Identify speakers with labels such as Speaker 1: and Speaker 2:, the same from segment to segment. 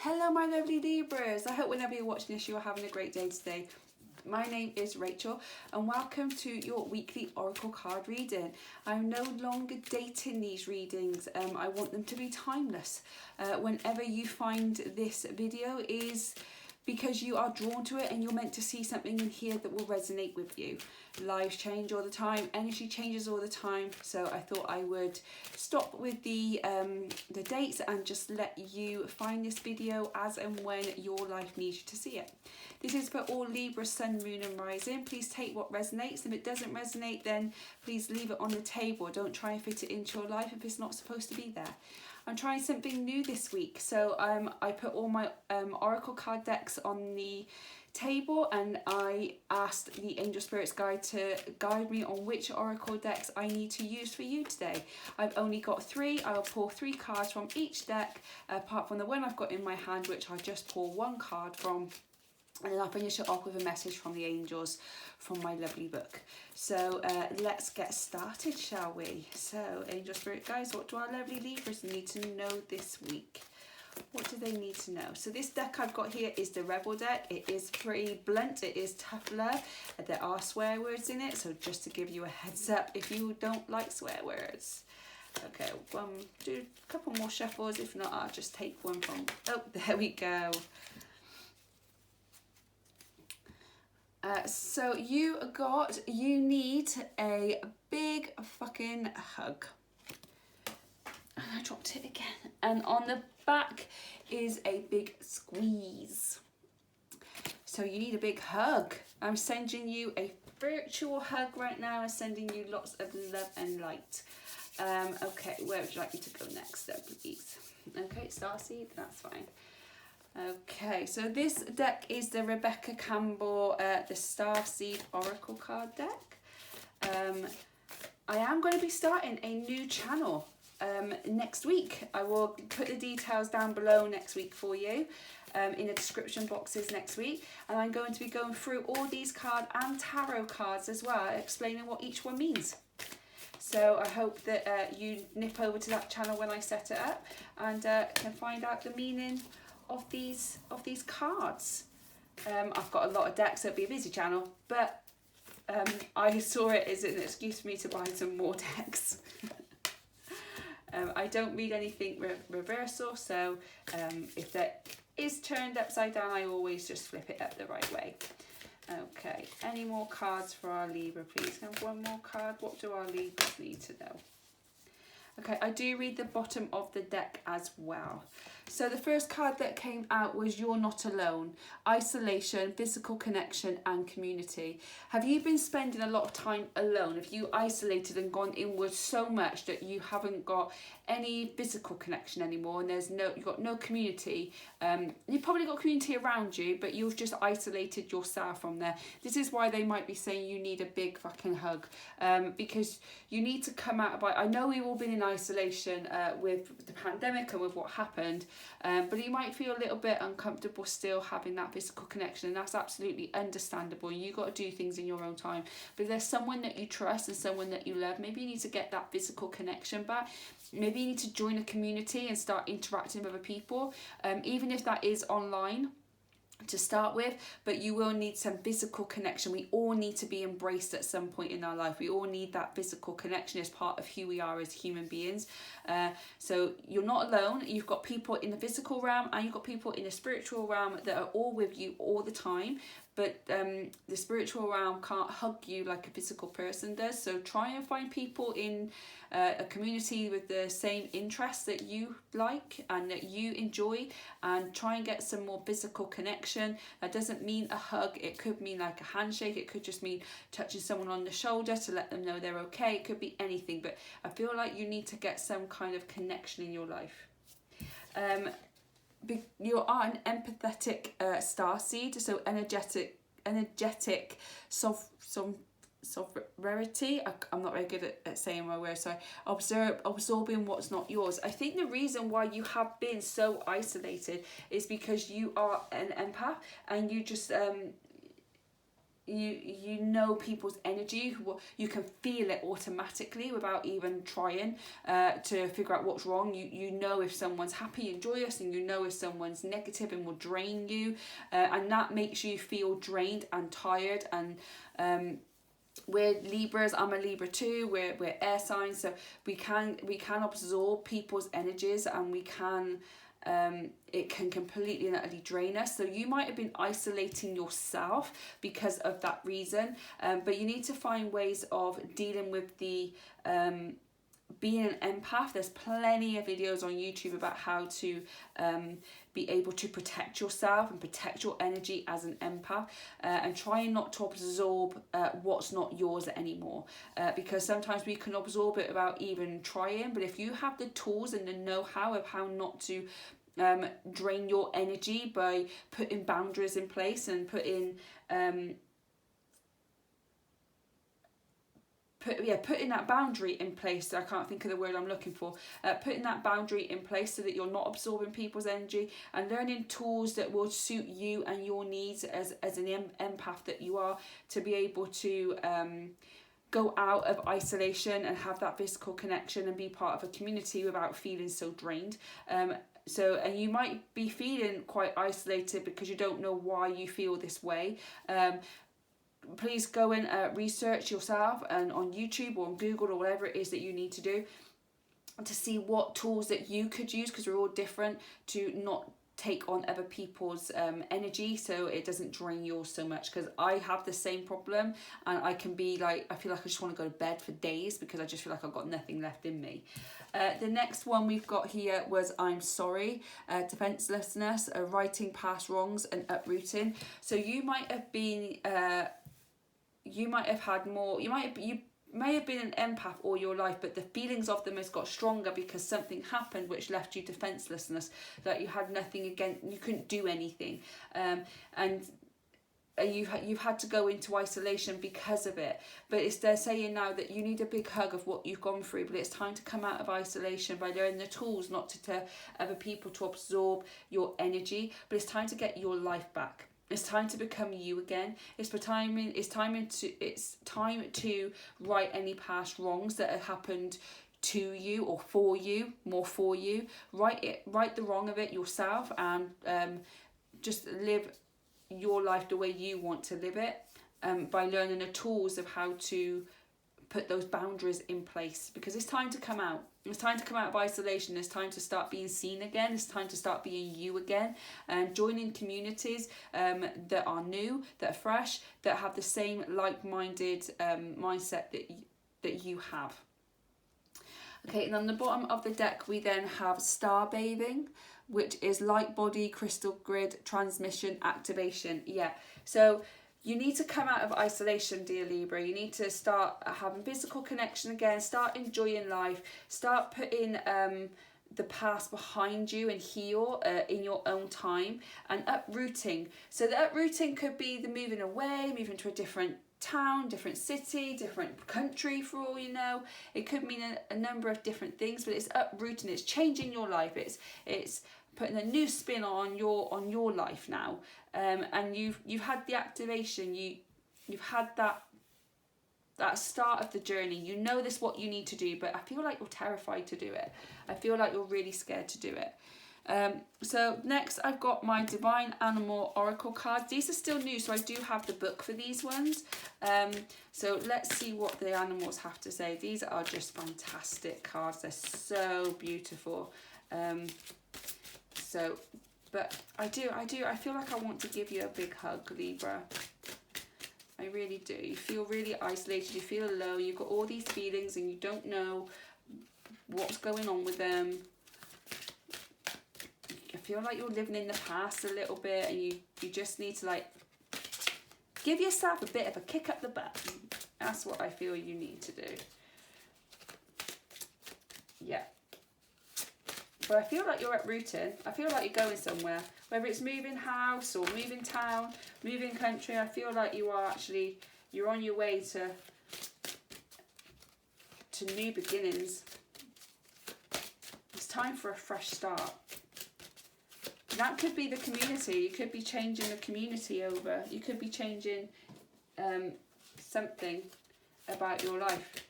Speaker 1: Hello my lovely Libras, I hope whenever you're watching this you are having a great day today. My name is Rachel and welcome to your weekly Oracle card reading. I'm no longer dating these readings, I want them to be timeless. Whenever you find this video is because you are drawn to it and you're meant to see something in here that will resonate with you. Lives change all the time, energy changes all the time, so I thought I would stop with the dates and just let you find this video as and when your life needs you to see it. This is for all Libra, Sun, Moon and Rising. Please take what resonates. If it doesn't resonate, then please leave it on the table. Don't try and fit it into your life if it's not supposed to be there. I'm trying something new this week, so I put all my Oracle card decks on the table and I asked the Angel Spirits Guide to guide me on which Oracle decks I need to use for you today. I've only got 3. I'll pull 3 cards from each deck, apart from the one I've got in my hand, which I'll just pull 1 card from, and then I'll finish it off with a message from the angels from my lovely book. So let's get started, shall we? So, Angel Spirit Guys, what do our lovely Libras need to know this week? What do they need to know? So this deck I've got here is the Rebel deck. It is pretty blunt, it is tough love. There are swear words in it, so just to give you a heads up if you don't like swear words. Okay, do a couple more shuffles. If not, I'll just take one from, oh, there we go. So you need a big fucking hug. And I dropped it again. And on the back is a big squeeze. So you need a big hug. I'm sending you a virtual hug right now. I'm sending you lots of love and light. Okay, where would you like me to go next then, please? Okay, Starseed, that's fine. Okay, so this deck is the Rebecca Campbell, the Starseed Oracle card deck. I am going to be starting a new channel next week. I will put the details down below next week for you, in the description boxes next week. And I'm going to be going through all these cards and tarot cards as well, explaining what each one means. So I hope that you nip over to that channel when I set it up and can find out the meaning of these cards. I've got a lot of decks, so it'll be a busy channel, but I saw it as an excuse for me to buy some more decks. I don't read anything reversal, so if that is turned upside down, I always just flip it up the right way. Okay, any more cards for our Libra, please? Can I have one more card? What do our Libras need to know? Okay, I do read the bottom of the deck as well. So the first card that came out was You're Not Alone. Isolation, physical connection and community. Have you been spending a lot of time alone? Have you isolated and gone inward so much that you haven't got any physical connection anymore and you've got no community? You've probably got community around you, but you've just isolated yourself from there. This is why they might be saying you need a big fucking hug, because you need to come out of it. I know we've all been in isolation with the pandemic and with what happened, but you might feel a little bit uncomfortable still having that physical connection, and that's absolutely understandable. You got to do things in your own time, but if there's someone that you trust and someone that you love, maybe you need to get that physical connection back. Maybe you need to join a community and start interacting with other people, even if that is online to start with, but you will need some physical connection. We all need to be embraced at some point in our life. We all need that physical connection as part of who we are as human beings. So you're not alone. You've got people in the physical realm and you've got people in the spiritual realm that are all with you all the time, but the spiritual realm can't hug you like a physical person does. So try and find people in a community with the same interests that you like and that you enjoy, and try and get some more physical connection. That doesn't mean a hug. It could mean like a handshake. It could just mean touching someone on the shoulder to let them know they're okay. It could be anything, but I feel like you need to get some kind of connection in your life. You are an empathetic starseed, so energetic sovereignty. I'm not very good at saying my words, so absorbing what's not yours. I think the reason why you have been so isolated is because you are an empath and you just you know people's energy. You can feel it automatically without even trying to figure out what's wrong. You know if someone's happy and joyous, and you know if someone's negative and will drain you, and that makes you feel drained and tired. And we're Libras. I'm a Libra too. We're air signs, so we can absorb people's energies, and we can. It can completely and utterly drain us. So you might have been isolating yourself because of that reason, but you need to find ways of dealing with the being an empath. There's plenty of videos on YouTube about how to be able to protect yourself and protect your energy as an empath, and trying not to absorb what's not yours anymore, because sometimes we can absorb it without even trying. But if you have the tools and the know-how of how not to drain your energy by putting boundaries in place and putting that boundary in place. I can't think of the word I'm looking for. Putting that boundary in place so that you're not absorbing people's energy, and learning tools that will suit you and your needs as an empath that you are, to be able to go out of isolation and have that physical connection and be part of a community without feeling so drained. And you might be feeling quite isolated because you don't know why you feel this way. Please go and research yourself, and on YouTube or on Google or whatever it is that you need to do, to see what tools that you could use, because we're all different, to not take on other people's energy so it doesn't drain yours so much. Because I have the same problem, and I can be like, I feel like I just want to go to bed for days because I just feel like I've got nothing left in me. The next one we've got here was I'm sorry, defenselessness, righting past wrongs, and uprooting. So you might have been you may have been an empath all your life, but the feelings of them has got stronger because something happened which left you defenselessness, that you had nothing again, you couldn't do anything, and you've had to go into isolation because of it. But they're saying now that you need a big hug of what you've gone through, but it's time to come out of isolation by learning the tools not to tell other people to absorb your energy, but it's time to get your life back. It's time to become you again. It's time to right any past wrongs that have happened to you or for you, more for you. Right the wrong of it yourself, and just live your life the way you want to live it, by learning the tools of how to put those boundaries in place, because it's time to come out. It's time to come out of isolation. It's time to start being seen again. It's time to start being you again, and joining communities that are new, that are fresh, that have the same like-minded mindset that you have. Okay, and on the bottom of the deck we then have star bathing, which is light body, crystal grid, transmission, activation. Yeah, so you need to come out of isolation, dear Libra. You need to start having physical connection again, start enjoying life, start putting the past behind you and heal in your own time, and uprooting. So the uprooting could be the moving away, moving to a different town, different city, different country, for all you know. It could mean a number of different things, but it's uprooting, it's changing your life, it's putting a new spin on your life now, and you've had the activation, you've had that start of the journey. You know this what you need to do, but I feel like you're terrified to do it. I feel like you're really scared to do it. So next I've got my Divine Animal Oracle cards. These are still new, so I do have the book for these ones. So let's see what the animals have to say. These are just fantastic cards. They're so beautiful. But I feel like I want to give you a big hug, Libra. I really do. You feel really isolated, you feel alone, you've got all these feelings and you don't know what's going on with them. I feel like you're living in the past a little bit, and you just need to like give yourself a bit of a kick up the butt. That's what I feel you need to do. Yeah. But I feel like you're uprooting. I feel like you're going somewhere. Whether it's moving house or moving town, moving country, I feel like you're on your way to new beginnings. It's time for a fresh start. That could be the community. You could be changing the community over. You could be changing something about your life.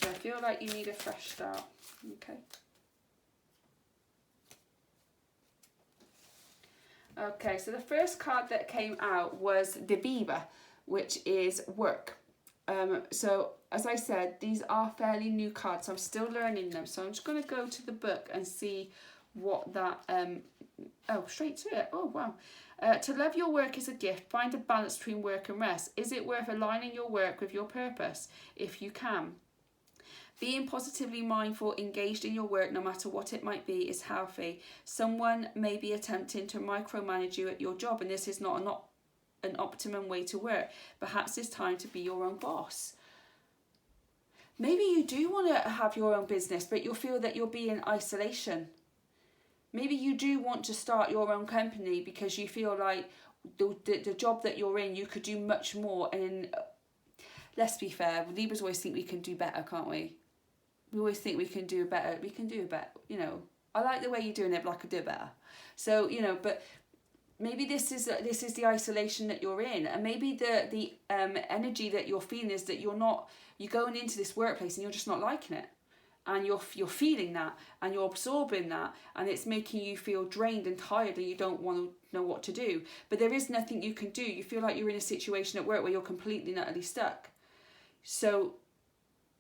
Speaker 1: So I feel like you need a fresh start. Okay. Okay, so the first card that came out was the Beaver, which is work. So as I said, these are fairly new cards, so I'm still learning them. So I'm just going to go to the book and see what that, oh, straight to it. Oh, wow. To love your work is a gift. Find a balance between work and rest. Is it worth aligning your work with your purpose? If you can. Being positively mindful, engaged in your work, no matter what it might be, is healthy. Someone may be attempting to micromanage you at your job, and this is not an optimum way to work. Perhaps it's time to be your own boss. Maybe you do want to have your own business, but you'll feel that you'll be in isolation. Maybe you do want to start your own company because you feel like the job that you're in, you could do much more. And let's be fair, Libras always think we can do better, can't we? We always think we can do better. We can do better, you know. I like the way you're doing it, but I could do better. So, you know, but maybe this is the isolation that you're in, and maybe the energy that you're feeling is that you're going into this workplace and you're just not liking it, and you're feeling that, and you're absorbing that, and it's making you feel drained and tired, and you don't want to know what to do. But there is nothing you can do. You feel like you're in a situation at work where you're completely and utterly stuck. So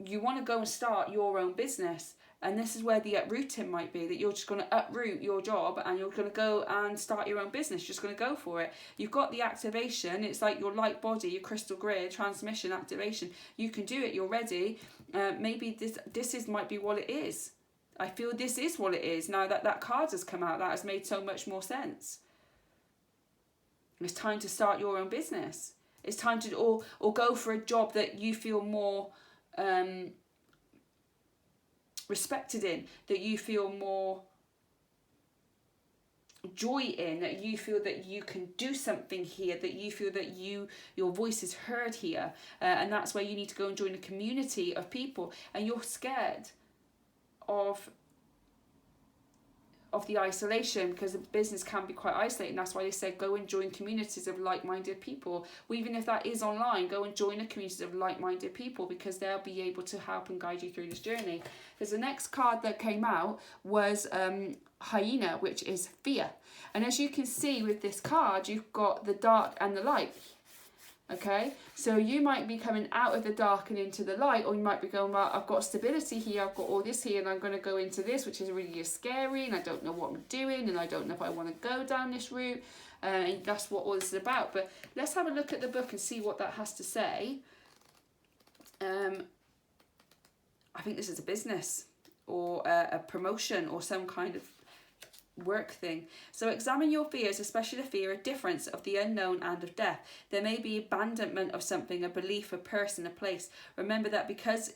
Speaker 1: you want to go and start your own business, and this is where the uprooting might be, that you're just going to uproot your job and you're going to go and start your own business. You're just going to go for it. You've got the activation. It's like your light body, your crystal grid transmission activation. You can do it. You're ready. Maybe this might be what it is. I feel this is what it is. Now that card has come out, that has made so much more sense. It's time to start your own business. It's time to or go for a job that you feel more respected in, that you feel more joy in, that you feel that you can do something here, that you feel that your voice is heard here, and that's where you need to go and join a community of people. And you're scared of the isolation, because the business can be quite isolating. That's why they said go and join communities of like-minded people. Well, even if that is online, go and join a community of like-minded people, because they'll be able to help and guide you through this journey. Because the next card that came out was Hyena, which is fear. And as you can see with this card, you've got the dark and the light. Okay, so you might be coming out of the dark and into the light, or you might be going, well, I've got stability here, I've got all this here, and I'm going to go into this, which is really scary, and I don't know what I'm doing, and I don't know if I want to go down this route, and that's what all this is about. But let's have a look at the book and see what that has to say. I think this is a business, or a promotion, or some kind of work thing. So examine your fears, especially the fear of difference, of the unknown, and of death. There may be abandonment of something, a belief, a person, a place. Remember that because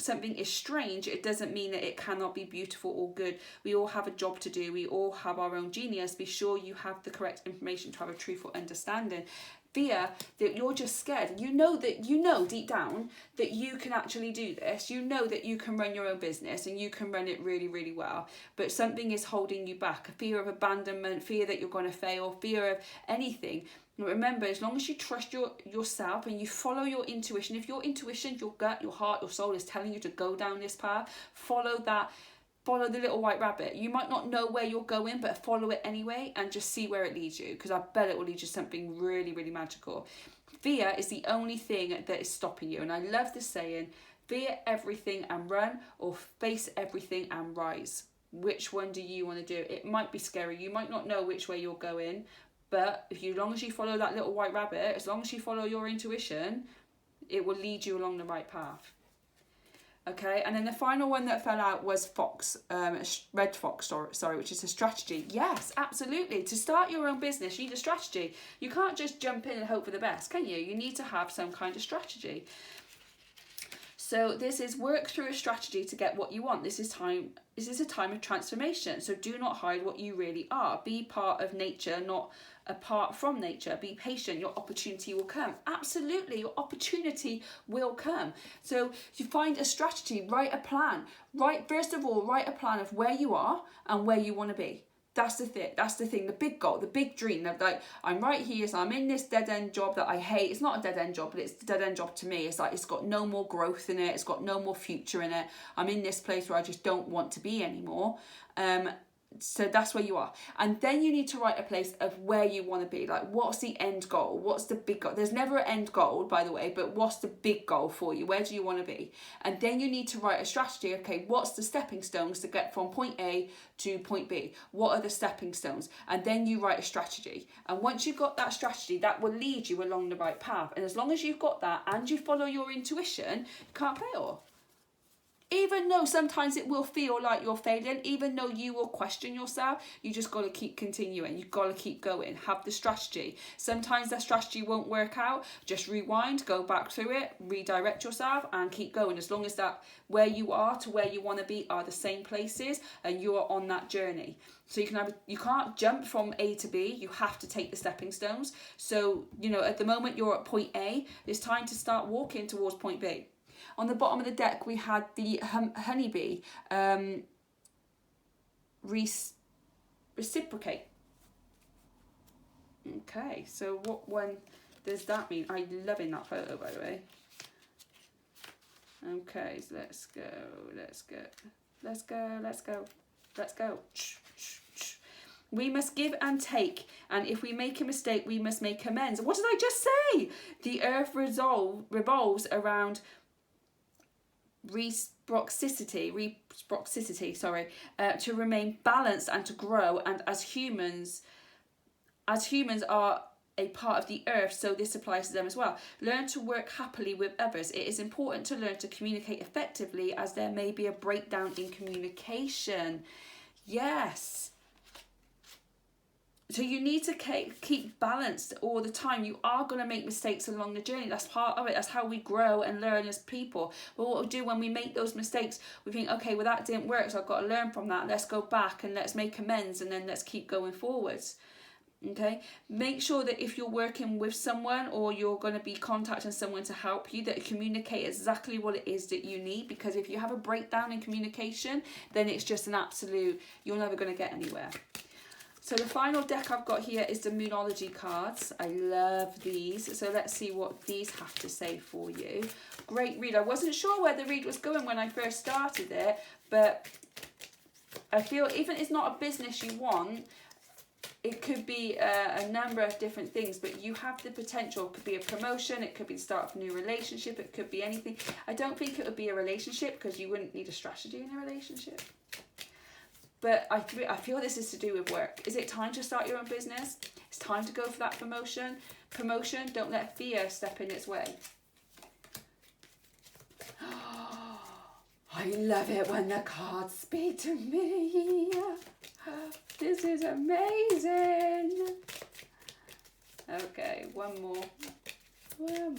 Speaker 1: something is strange, it doesn't mean that it cannot be beautiful or good. We all have a job to do. We all have our own genius. Be sure you have the correct information to have a truthful understanding. Fear that you're just scared. You know deep down that you can actually do this. You know that you can run your own business and you can run it really, really well. But something is holding you back. A fear of abandonment, fear that you're going to fail, fear of anything. Remember, as long as you trust yourself and you follow your intuition, if your intuition, your gut, your heart, your soul is telling you to go down this path, follow that. Follow the little white rabbit. You might not know where you're going, but follow it anyway and just see where it leads you, because I bet it will lead you to something really, really magical. Fear is the only thing that is stopping you. And I love this saying, fear everything and run, or face everything and rise. Which one do you want to do? It might be scary. You might not know which way you're going, but as long as you follow that little white rabbit, as long as you follow your intuition, it will lead you along the right path. Okay, and then the final one that fell out was Fox, Red Fox, sorry, which is a strategy. Yes, absolutely. To start your own business, you need a strategy. You can't just jump in and hope for the best, can you? You need to have some kind of strategy. So this is work through a strategy to get what you want. This is a time of transformation. So do not hide what you really are. Be part of nature, not apart from nature. Be patient. Your opportunity will come. Absolutely, your opportunity will come. So you find a strategy, write a plan. First of all, write a plan of where you are and where you want to be. That's the thing, the big goal, the big dream of like, I'm right here, so I'm in this dead-end job that I hate. It's not a dead-end job, but it's a dead-end job to me. It's like, it's got no more growth in it. It's got no more future in it. I'm in this place where I just don't want to be anymore. So that's where you are. And then you need to write a place of where you want to be. Like, what's the end goal? What's the big goal? There's never an end goal, by the way, but what's the big goal for you? Where do you want to be? And then you need to write a strategy. Okay, what's the stepping stones to get from point A to point B? What are the stepping stones? And then you write a strategy. And once you've got that strategy, that will lead you along the right path. And as long as you've got that and you follow your intuition, you can't fail. Even though sometimes it will feel like you're failing, even though you will question yourself, you just got to keep continuing. You've got to keep going. Have the strategy. Sometimes that strategy won't work out. Just rewind, go back through it, redirect yourself and keep going. As long as that where you are to where you want to be are the same places and you are on that journey. So you can't jump from A to B. You have to take the stepping stones. So, at the moment you're at point A, it's time to start walking towards point B. On the bottom of the deck, we had the honeybee reciprocate. Okay, so what one does that mean? I'm loving that photo, by the way. Okay, so let's go. We must give and take, and if we make a mistake, we must make amends. What did I just say? The earth revolves around reciprocity, to remain balanced and to grow. And as humans are a part of the earth, so this applies to them as well. Learn to work happily with others. It is important to learn to communicate effectively, as there may be a breakdown in communication. Yes. So you need to keep balanced all the time. You are going to make mistakes along the journey. That's part of it. That's how we grow and learn as people. But what we'll do when we make those mistakes, we think, okay, well, that didn't work, so I've got to learn from that. Let's go back and let's make amends, and then let's keep going forwards. Okay, make sure that if you're working with someone or you're going to be contacting someone to help you, that you communicate exactly what it is that you need. Because if you have a breakdown in communication, then it's just an absolute, you're never going to get anywhere. So the final deck I've got here is the Moonology cards. I love these. So let's see what these have to say for you. Great read. I wasn't sure where the read was going when I first started it, but I feel even if it's not a business you want, it could be a number of different things, but you have the potential. It could be a promotion, it could be the start of a new relationship, it could be anything. I don't think it would be a relationship because you wouldn't need a strategy in a relationship. But I feel this is to do with work. Is it time to start your own business? It's time to go for that promotion. Don't let fear step in its way. I love it when the cards speak to me. This is amazing. Okay, one more. That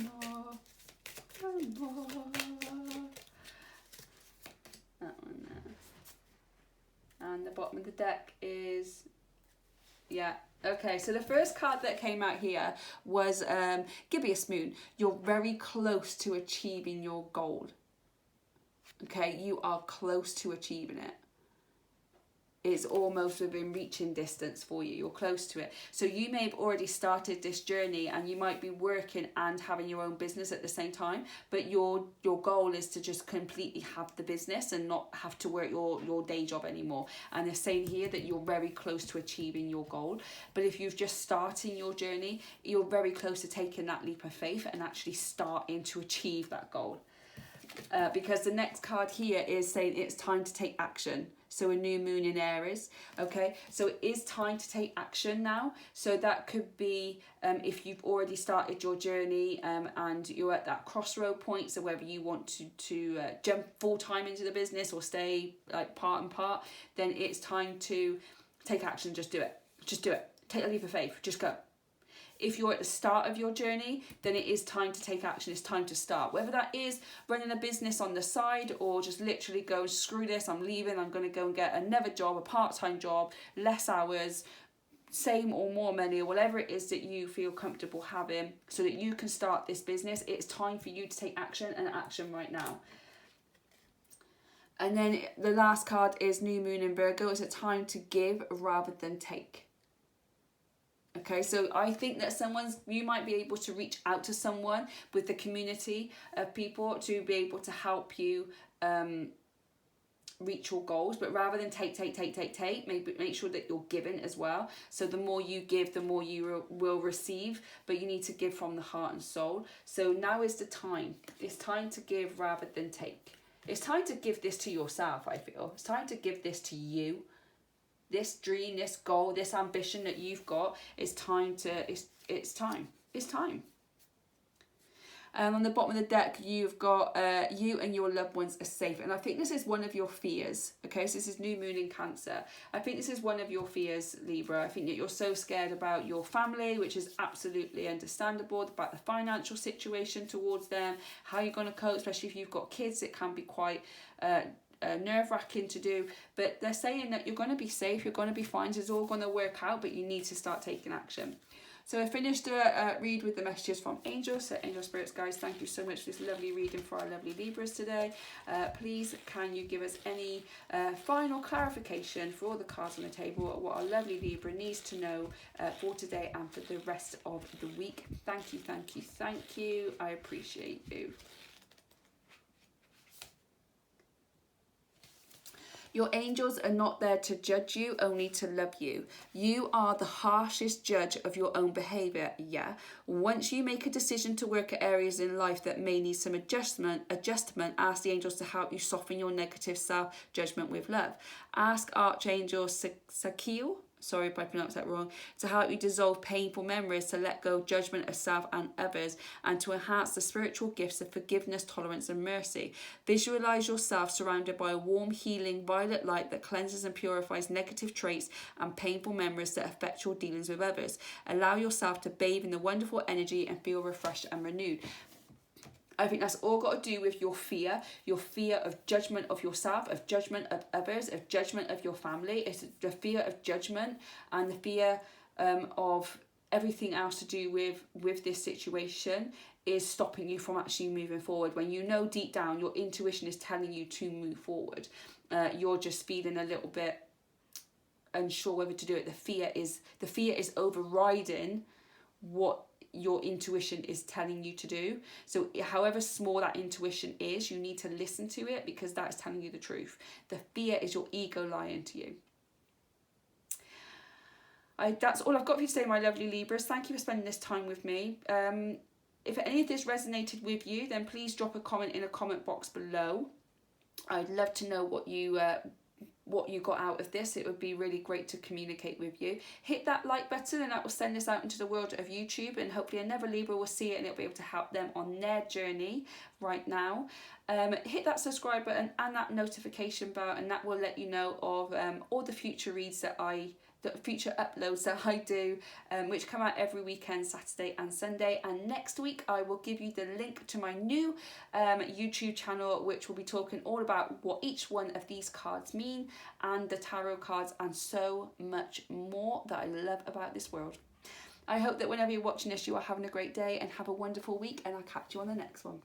Speaker 1: one there. And the bottom of the deck is, okay, so the first card that came out here was give me a spoon. You're very close to achieving your goal. Okay, you are close to achieving it. It's almost within reaching distance for you. You're close to it. So you may have already started this journey and you might be working and having your own business at the same time, but your goal is to just completely have the business and not have to work your day job anymore. And they're saying here that you're very close to achieving your goal. But if you're just starting your journey, you're very close to taking that leap of faith and actually starting to achieve that goal. Because the next card here is saying it's time to take action. So a new moon in Aries. Okay, so it is time to take action now. So that could be if you've already started your journey and you're at that crossroad point. So whether you want to jump full time into the business or stay like part and part, then it's time to take action. Just do it. Just do it. Take a leap of faith. Just go. If you're at the start of your journey, then it is time to take action. It's time to start. Whether that is running a business on the side or just literally go, screw this, I'm leaving, I'm going to go and get another job, a part-time job, less hours, same or more money, or whatever it is that you feel comfortable having so that you can start this business. It's time for you to take action, and action right now. And then the last card is New Moon in Virgo. It's a time to give rather than take. Okay, so I think that you might be able to reach out to someone with the community of people to be able to help you reach your goals, but rather than take, maybe make sure that you're giving as well. So the more you give, the more you will receive, but you need to give from the heart and soul. So now is the time. It's time to give rather than take. It's time to give this to yourself, I feel. It's time to give this to you. This dream, this goal, this ambition that you've got, it's time. On the bottom of the deck, you've got you and your loved ones are safe. And I think this is one of your fears. Okay, so this is New Moon in Cancer. I think this is one of your fears, Libra. I think that you're so scared about your family, which is absolutely understandable, about the financial situation towards them, how you're going to cope, especially if you've got kids. It can be quite nerve-wracking to do, but they're saying that you're going to be safe, you're going to be fine, it's all going to work out, but you need to start taking action. So I finished a read with the messages from angels. So angel spirits, guys, thank you so much for this lovely reading for our lovely Libras today. Please, can you give us any final clarification for all the cards on the table, what our lovely Libra needs to know for today and for the rest of the week? Thank you. I appreciate you. Your angels are not there to judge you, only to love you. You are the harshest judge of your own behaviour, yeah. Once you make a decision to work at areas in life that may need some adjustment, ask the angels to help you soften your negative self-judgment with love. Ask Archangel Sakiel, sorry if I pronounced that wrong, to help you dissolve painful memories, to let go of judgment of self and others, and to enhance the spiritual gifts of forgiveness, tolerance and mercy. Visualize yourself surrounded by a warm, healing violet light that cleanses and purifies negative traits and painful memories that affect your dealings with others. Allow yourself to bathe in the wonderful energy and feel refreshed and renewed. I think that's all got to do with your fear of judgment of yourself, of judgment of others, of judgment of your family. It's the fear of judgment and the fear of everything else to do with this situation is stopping you from actually moving forward. When you know deep down your intuition is telling you to move forward, you're just feeling a little bit unsure whether to do it. The fear is overriding what your intuition is telling you to do. So however small that intuition is, you need to listen to it because that is telling you the truth. The fear is your ego lying to you. That's all I've got for you today, my lovely Libras. Thank you for spending this time with me. If any of this resonated with you, then please drop a comment in a comment box below. I'd love to know what you got out of this. It would be really great to communicate with you. Hit that like button and that will send this out into the world of YouTube, and hopefully another Libra will see it and it'll be able to help them on their journey right now. Hit that subscribe button and that notification bell, and that will let you know of all the future reads the future uploads that I do, which come out every weekend, Saturday and Sunday. And next week I will give you the link to my new YouTube channel, which will be talking all about what each one of these cards mean and the tarot cards and so much more that I love about this world. I hope that whenever you're watching this, you are having a great day and have a wonderful week, and I'll catch you on the next one.